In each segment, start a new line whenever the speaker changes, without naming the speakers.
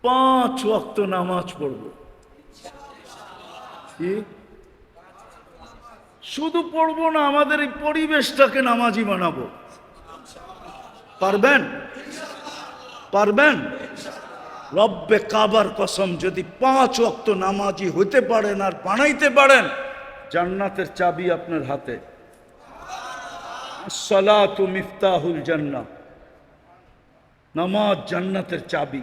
5 ওয়াক্ত নামাজ পড়ব। কি শুধু পড়বো না, আমাদের এই পরিবেশটাকে নামাজি বানাবো। পারবেন? পারবেন? রব্বে কাবার কসম, যদি 5 ওয়াক্ত নামাজি হতে পারেন আর বানাইতে পারেন, জান্নাতের চাবি আপনার হাতে। সালাতু মিফতাহুল জান্নাহ, নামাজ জান্নাতের চাবি।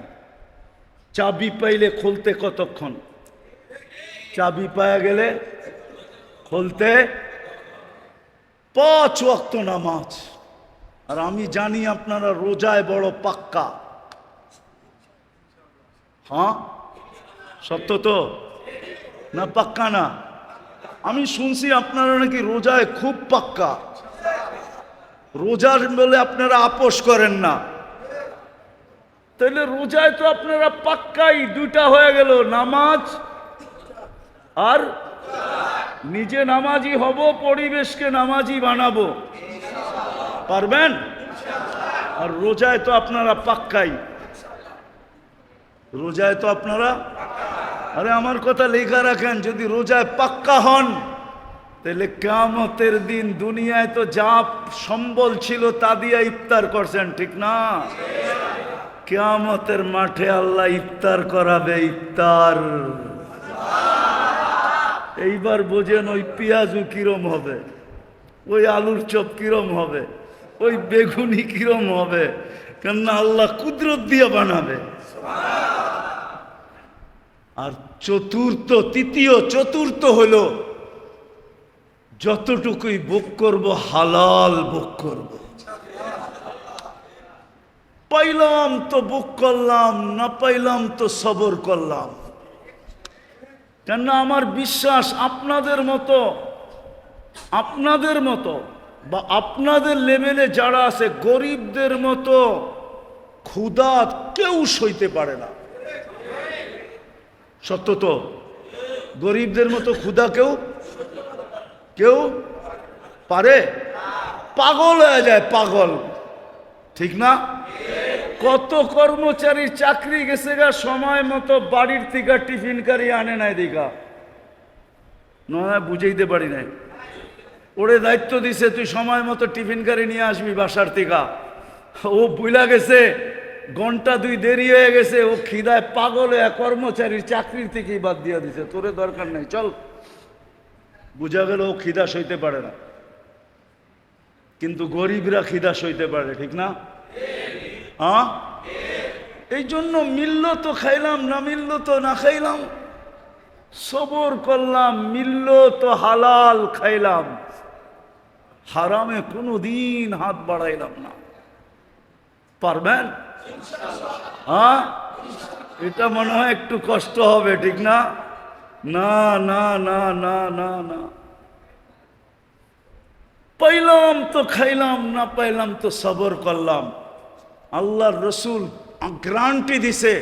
চাবি পাইলে খুলতে কতক্ষণ? চাবি পাওয়া গেলে খুলতে 5 ওয়াক্ত নামাজ। আর আমি জানি আপনারা রোজায় বড় পাক্কা। হ্যাঁ, সত্য তো না? পাক্কা না? আমি শুনছি আপনারা নাকি রোজায় খুব পাক্কা। রোজার বলে আপনারা আপোষ করেন না, তাহলে রোজায় তো আপনারা পাক্কাই। 2টা হয়ে গেল, নামাজ আর নিজে নামাজি হব, পরিবেশকে নামাজি বানাবো। পারবেন? আর রোজায় তো আপনারা পাক্কাই। রোজায় তো আপনারা, আরে আমার কথা লেখা রাখেন, যদি রোজায় পাক্কা হন তাহলে কিয়ামতের দিন দুনিয়ায় তো যা সম্বল ছিল তা দিয়ে ইফতার করছেন, ঠিক না? কিয়ামতের মাঠে আল্লাহ ইফতার করাবে, ইফতার। এইবার বোঝেন ওই পেঁয়াজু কিরম হবে, ওই আলুর চপ কিরম হবে, ওই বেগুনি কিরম হবে, কেননা আল্লাহ কুদরত দিয়ে বানাবে। আর চতুর্থ হলো যতটুকুই ভোগ করব হালাল ভোগ করব। পাইলাম তো ভোগ করলাম, না পাইলাম তো সবর করলাম। কেননা আমার বিশ্বাস আপনাদের মতো বা আপনাদের লেভেলে যারা আছে, গরিবদের মতো ক্ষুধা কেউ সইতে পারে না। সত্য তো? গরিবদের মতো ক্ষুধা কেউ পারে? পাগল হয়ে যায়, পাগল, ঠিক না? কত কর্মচারীর চাকরি গেছে গা, সময় মতো বাড়ির থেকে টিফিন কারি আনে নাই, দেখা নয়, বুঝাইতে পারি নাই। ওরে দায়িত্ব দিছে তুই সময় মতো টিফিন কারি নিয়ে আসবি বাসার থেকে, ও ভুলা গেছে, ঘন্টা 2 দেরি হয়ে গেছে, ও খিদায় পাগল হয়ে কর্মচারীর চাকরির থেকেই বাদ দিয়ে দিছে, তোরে দরকার নেই, চল। বুঝা গেল ও খিদা সইতে পারে না। কিন্তু গরিবরা খিদা সইতে পারে, ঠিক না? হ্যাঁ, এই জন্য মিলল তো খাইলাম, না মিলল তো না খাইলাম, সবর করলাম। মিলল তো হালাল খাইলাম, হারামে কোনোদিন হাত বাড়াইলাম না। পারবেন? হ্যাঁ, এটা মনে হয় একটু কষ্ট হবে, ঠিক না? না না না না না না, পাইলাম তো খাইলাম, না পাইলাম তো সবর করলাম। আল্লাহর রসুল গ্যারান্টি দিছে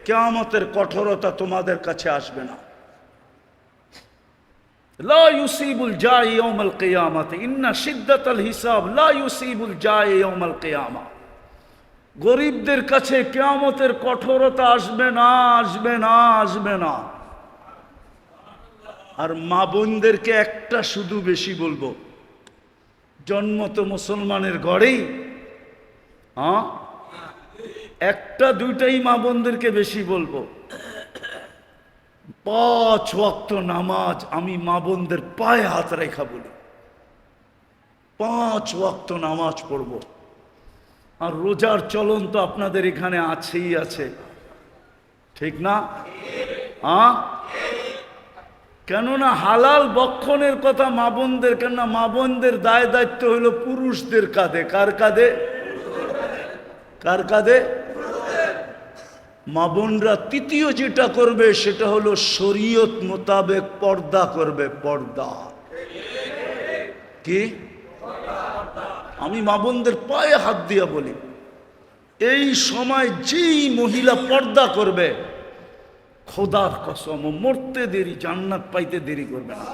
কিয়ামতের কঠোরতা তোমাদের কাছে আসবে না। লা ইউসিবুল জাই ইয়াউমাল কিয়ামাতি ইন্না শিদ্দাতাল হিসাব লা ইউসিবুল জাই ইয়াউমাল কিয়ামা। গরিবদের কাছে কিয়ামতের কঠোরতা আসবে না, আসবে না, আসবে না। আর মা বোনদেরকে একটা শুধু বেশি বলবো, জন্ম তো মুসলমানের ঘরেই, হ্যাঁ, 1-2টাই মা বোনদেরকে বেশি বলবো। 5 ওয়াক্ত নামাজ আমি মা বোনদের পায়ে হাত রেখা বলি, 5 ওয়াক্ত নামাজ পড়ব। আর রোজার চলন তো আপনাদের এখানে আছেই আছে, ঠিক না? হ্যাঁ, কেননা হালাল বক্ষণের কথা মা বোনদের, কেননা মা বোনদের দায় দায়িত্ব হইল পুরুষদের কাঁধে। কার কাঁধে? কার কাঁধে? মা বোনরা তৃতীয় যেটা করবে সেটা হলো শরীয়ত মোতাবেক পর্দা করবে। পর্দা কি? আমি মা বোনদের পায়ে হাত দিয়া বলি, এই সময় যেই মহিলা পর্দা করবে, খোদার কসম ও মরতে দেরি, জান্নাত পাইতে দেরি করবে না।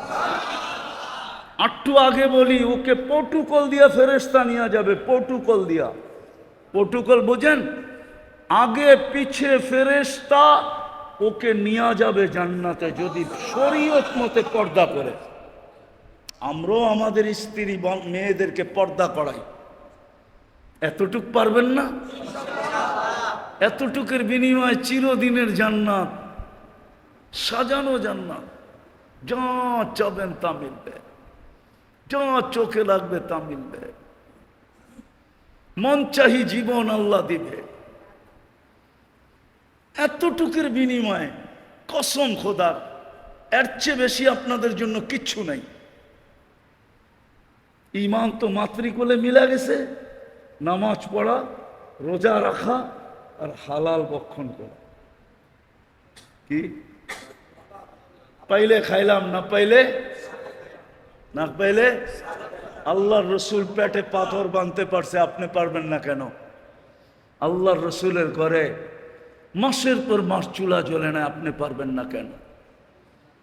একটু আগে বলি, ওকে প্রটোকল দিয়া ফেরেশতা নিয়ে যাবে, প্রটোকল দিয়া। প্রটোকল বোঝেন? আগে পিছে ফেরেশতা ওকে নিয়ে যাবে জান্নাতে যদি শরীয়ত মতে পর্দা করে। আমরাও আমাদের স্ত্রী মেয়েদেরকে পর্দা করাই, এতটুক পারবেন না? এতটুকের বিনিময়ে চিরদিনের জান্নাত, সাজানো জান্নাত, যা চাবেন তা মিলবে, যা চোখে লাগবে তা মিলবে, মন চাহি জীবন আল্লাহ দিবে। এতটুকের বিনিময়ে কসম খোদার, এর চেয়ে বেশি আপনাদের জন্য কিচ্ছু নাই। ঈমান তো মাতৃকোলে মিলা গেছে, নামাজ পড়া, রোজা রাখা আর হালাল ভক্ষণ করা। কি পাইলে খাইলাম, না পাইলে না পাইলে। আল্লাহর রসুল পেটে পাথর বাঁধতে পারছে, আপনি পারবেন না কেন? আল্লাহর রসুলের ঘরে মাসের পর মাস চুলা জ্বলে না, আপনি পারবেন না কেন?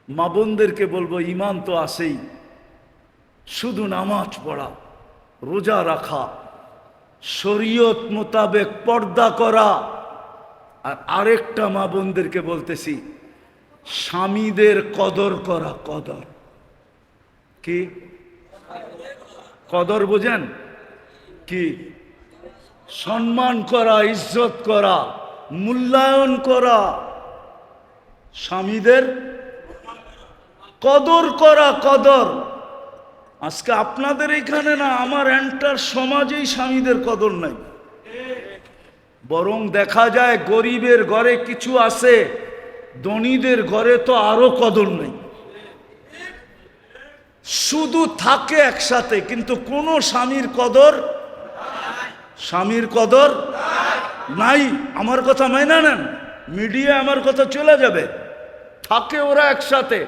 মা বোনদেরকে বলবো, ঈমান তো আছেই, শুধু নামাজ পড়া, রোজা রাখা, শরীয়ত মোতাবেক পর্দা করা। আর আরেকটা মা বোনদেরকে বলতেছি, স্বামীদের কদর করা। কদর কি? কদর বোঝেন কি? সম্মান করা, ইজ্জত করা, মূল্যায়ন করা, স্বামীদের কদর করা। কদর আজকে আপনাদের এখানে না, আমার এন্টার সমাজেই স্বামীদের কদর নাই। বরং দেখা যায় গরিবের ঘরে কিছু আছে, ধনীদের ঘরে তো আরো কদর নেই। শুধু থাকে একসাথে, কিন্তু কোনো স্বামীর কদর, স্বামীর কদর নাই। আমার কথা মাইনা নেন, মিডিয়া আমার কথা চলে যাবে। থাকে ওরা একসাথে,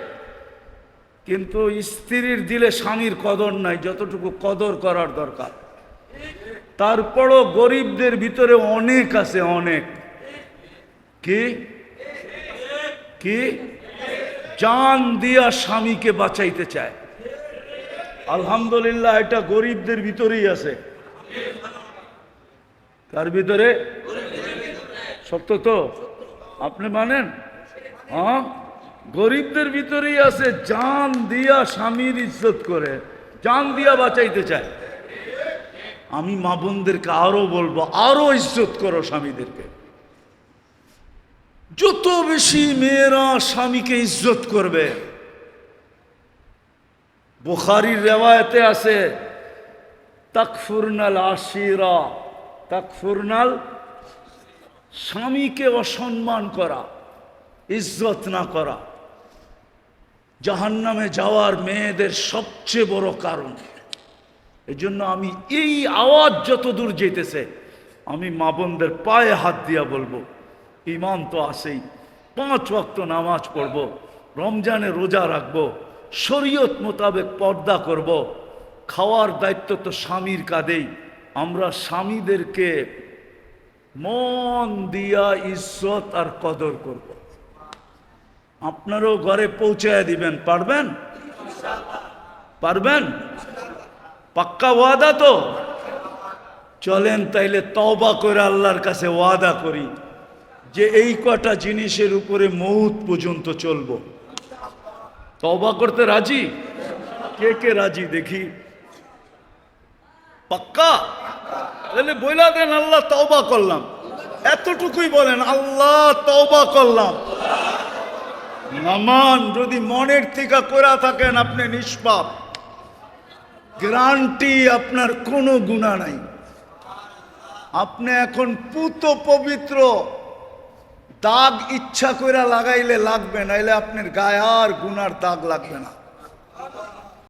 কিন্তু স্ত্রীর দিলে স্বামীর কদর নাই, যতটুকু কদর করার দরকার। তারপরও গরিবদের ভিতরে অনেক আছে, অনেক কি কি জান দিয়া স্বামীকে বাঁচাইতে চায়। আলহামদুলিল্লাহ, এটা গরিবদের ভিতরেই আছে। তার ভিতরে সত্য তো আপনি মানেন? হ্যাঁ, গরিবদের ভিতরেই আছে, জান দিয়া স্বামীর ইজ্জত করে, জান দিয়া বাঁচাইতে চায়। আমি মা বোনদেরকে আরো বলবো, আরো ইজ্জত করো স্বামীদেরকে। যত বেশি মেয়েরা স্বামীকে ইজ্জত করবে, বুখারীর রিওয়ায়াতে আছে, তাকফুরনাল আশিরা, তাকফুরনাল, স্বামীকে অসম্মান করা, ইজ্জত না করা জাহান্নামে যাওয়ার মেয়েদের সবচেয়ে বড় কারণ। এই জন্য আমি এই আওয়াজ যত দূর যেতেছে, আমি মা বোনদের পায়ে হাত দিয়া বলবো, ঈমান তো আছেই, 5 ওয়াক্ত নামাজ পড়বো, রমজানে রোজা রাখবো, শরীয়ত মোতাবেক পর্দা করব, খাওয়ার দায়িত্ব তো স্বামীর কাঁধেই। আমরা স্বামীদেরকে মন দিয়া ইজ্জত আর কদর করব। আপনারও ঘরে পৌঁছায় দিবেন, পারবেন? পারবেন? পাক্কা ওয়াদা তো? চলেন তাইলে তওবা করে আল্লাহর কাছে ওয়াদা করি যে এই কটা জিনিসের উপরে মৌত পর্যন্ত চলবো। তওবা করতে রাজি? কে কে রাজি দেখি? পাক্কা? তাহলে বইলা দেন, আল্লাহ তওবা করলাম। এতটুকুই বলেন, আল্লাহ তওবা করলাম। নামান যদি মনের থেকে করা থাকেন, আপনি নিষ্পাপ, গ্যারান্টি আপনার কোনো গুনাহ নাই। আপনি এখন পুত পবিত্র, দাগ ইচ্ছা করে লাগাইলে লাগবে, নাইলে আপনার গায়ে আর গুনার দাগ লাগবে না।